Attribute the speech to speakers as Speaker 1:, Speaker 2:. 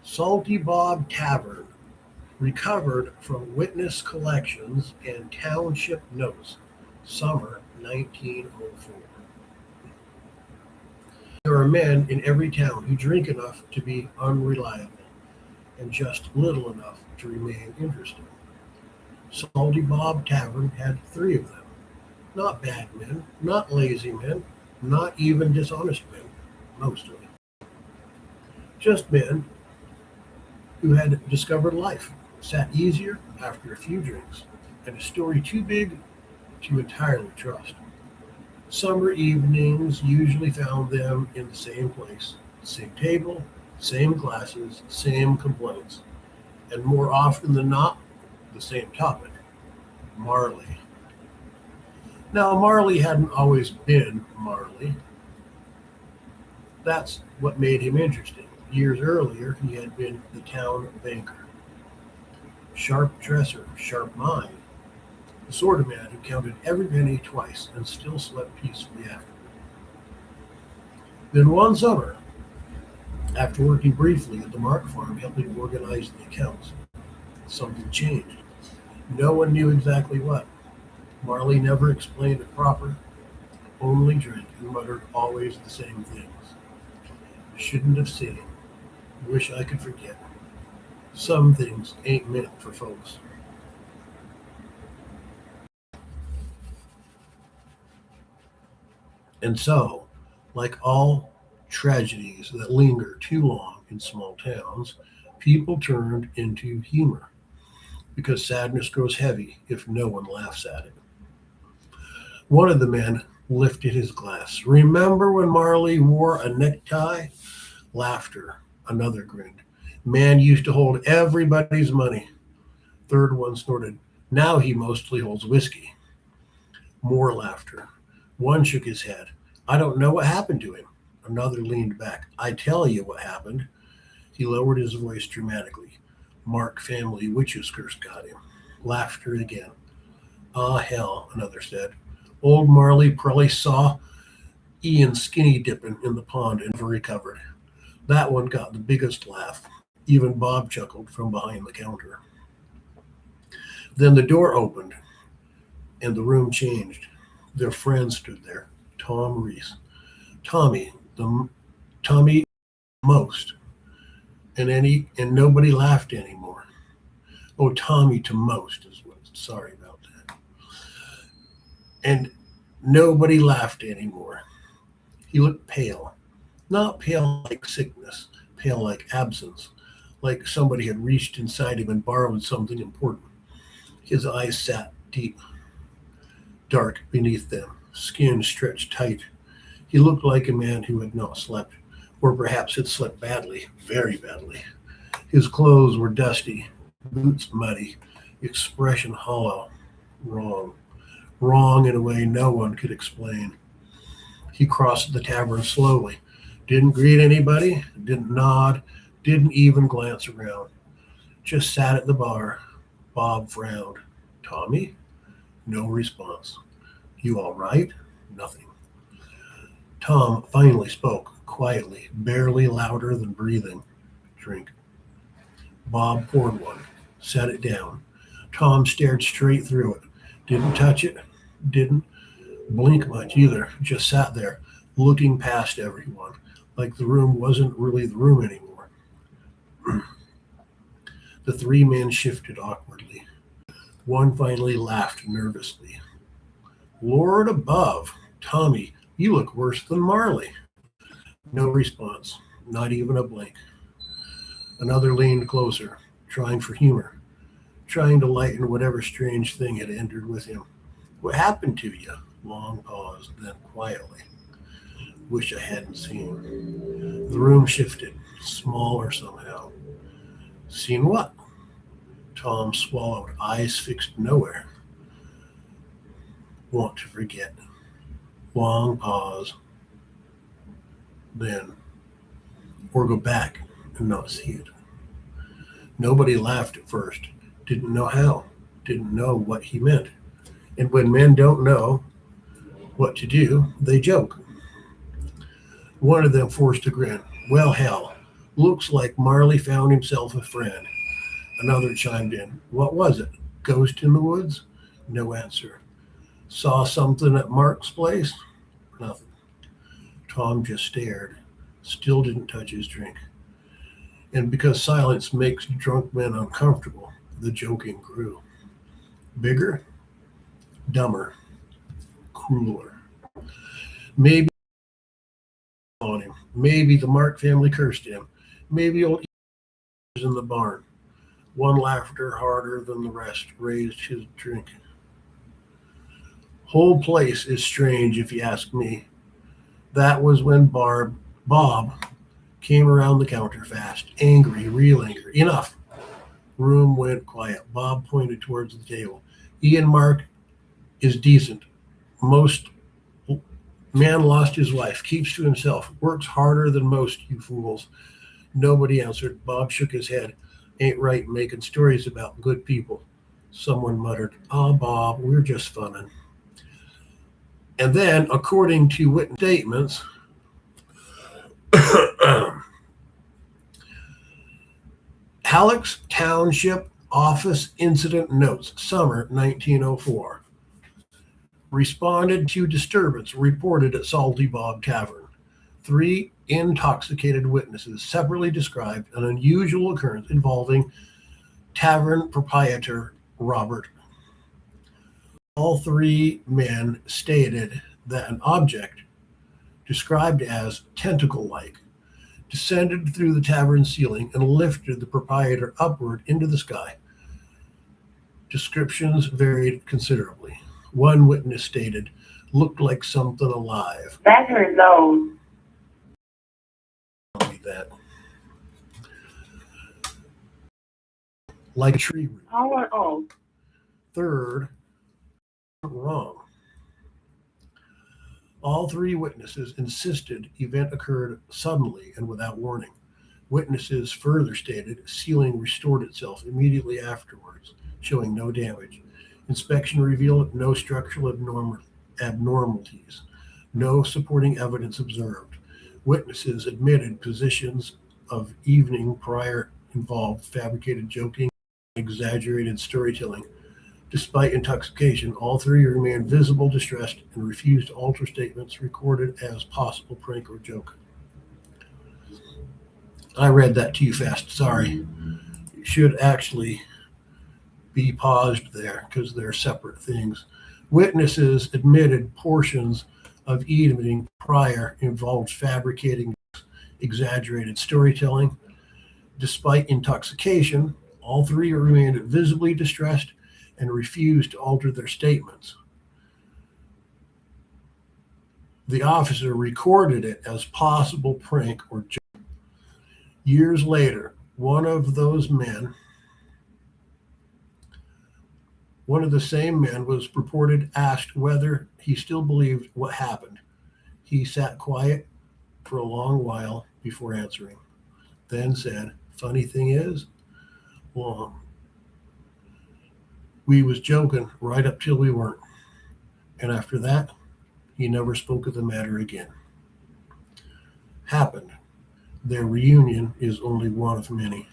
Speaker 1: Salty Bob Tavern, recovered from witness collections and township notes, summer 1904. There are men in every town who drink enough to be unreliable and just little enough to remain interesting. Salty Bob Tavern had three of them. Not bad men, not lazy men, not even dishonest men, mostly. Just men who had discovered life, sat easier after a few drinks, and a story too big to entirely trust. Summer evenings usually found them in the same place, same table, same glasses, same complaints, and more often than not, the same topic, Marley. Now, Marley hadn't always been Marley. That's what made him interesting. Years earlier, he had been the town banker. Sharp dresser, sharp mind. The sort of man who counted every penny twice and still slept peacefully afterward. Then one summer, after working briefly at the Mark farm helping organize the accounts, something changed. No one knew exactly what. Marley never explained it proper, only drank and muttered always the same things. Shouldn't have seen. Wish I could forget. Some things ain't meant for folks. And so, like all tragedies that linger too long in small towns, people turned into humor, because sadness grows heavy if no one laughs at it. One of the men lifted his glass. Remember when Marley wore a necktie? Laughter. Another grinned. Man used to hold everybody's money. Third one snorted. Now he mostly holds whiskey. More laughter. One shook his head. I don't know what happened to him. Another leaned back. I tell you what happened. He lowered his voice dramatically. Mark family witch's curse got him. Laughter again. Ah, hell, another said. Old Marley probably saw Ian skinny dipping in the pond and never recovered. That one got the biggest laugh. Even Bob chuckled from behind the counter. Then the door opened and the room changed. Their friend stood there, Tom Reese. Tommy most. And nobody laughed anymore. Oh, Tommy to most is what. Sorry about that. And nobody laughed anymore. He looked pale. Not pale like sickness, pale like absence, like somebody had reached inside him and borrowed something important. His eyes sat deep, dark beneath them, skin stretched tight. He looked like a man who had not slept, or perhaps had slept badly, very badly. His clothes were dusty, boots muddy, expression hollow, wrong. Wrong in a way no one could explain. He crossed the tavern slowly, didn't greet anybody, didn't nod, didn't even glance around. Just sat at the bar. Bob frowned. Tommy? No response. You all right? Nothing. Tom finally spoke, quietly, barely louder than breathing. Drink. Bob poured one, set it down. Tom stared straight through it. Didn't touch it, didn't blink much either. Just sat there, looking past everyone, like the room wasn't really the room anymore. The three men shifted awkwardly. One finally laughed nervously. Lord above, Tommy, you look worse than Marley. No response, not even a blink. Another leaned closer, trying for humor, trying to lighten whatever strange thing had entered with him. What happened to you? Long pause, then quietly. Wish I hadn't seen. The room shifted, smaller somehow. Seen what? Tom swallowed, eyes fixed nowhere. Want to forget. Long pause. Then, or go back and not see it. Nobody laughed at first. Didn't know how. Didn't know what he meant. And when men don't know what to do, they joke. One of them forced a grin. Well, hell, looks like Marley found himself a friend. Another chimed in. What was it? Ghost in the woods? No answer. Saw something at Mark's place? Nothing. Tom just stared. Still didn't touch his drink. And because silence makes drunk men uncomfortable, the joking grew. Bigger, dumber, crueler. Maybe on him. Maybe the Mark family cursed him. Maybe old was in the barn. One laughter harder than the rest raised his drink. Whole place is strange if you ask me. That was when Bob came around the counter fast, angry, real angry. Enough. Room went quiet. Bob pointed towards the table. Ian Mark is decent. Most man lost his wife, keeps to himself, works harder than most, you fools. Nobody answered. Bob shook his head. Ain't right making stories about good people. Someone muttered, "Ah, Bob, we're just funnin'." And then, according to witness statements, Hallux Township Office Incident Notes, summer 1904. Responded to disturbance reported at Salty Bob Tavern. 3 intoxicated witnesses separately described an unusual occurrence involving tavern proprietor Robert. All 3 men stated that an object, described as tentacle-like, descended through the tavern ceiling and lifted the proprietor upward into the sky. Descriptions varied considerably. One witness stated, looked like something alive.
Speaker 2: That's her nose.
Speaker 1: I'll read that. Like a tree root.
Speaker 2: Oh.
Speaker 1: Third, wrong. All 3 witnesses insisted event occurred suddenly and without warning. Witnesses further stated ceiling restored itself immediately afterwards, showing no damage. Inspection revealed no structural abnormalities, no supporting evidence observed. Witnesses admitted positions of evening prior involved fabricated joking, exaggerated storytelling. Despite intoxication, all 3 remained visible, distressed, and refused to alter statements recorded as possible prank or joke. I read that too fast, sorry. It should actually be paused there because they're separate things. Witnesses admitted portions of evening prior involved fabricating exaggerated storytelling. Despite intoxication, all 3 remained visibly distressed and refused to alter their statements. The officer recorded it as possible prank or joke. Years later, one of the same men was reported asked whether he still believed what happened. He sat quiet for a long while before answering, then said, "Funny thing is, well, we was joking right up till we weren't. And after that, he never spoke of the matter again." Happened. Their reunion is only one of many.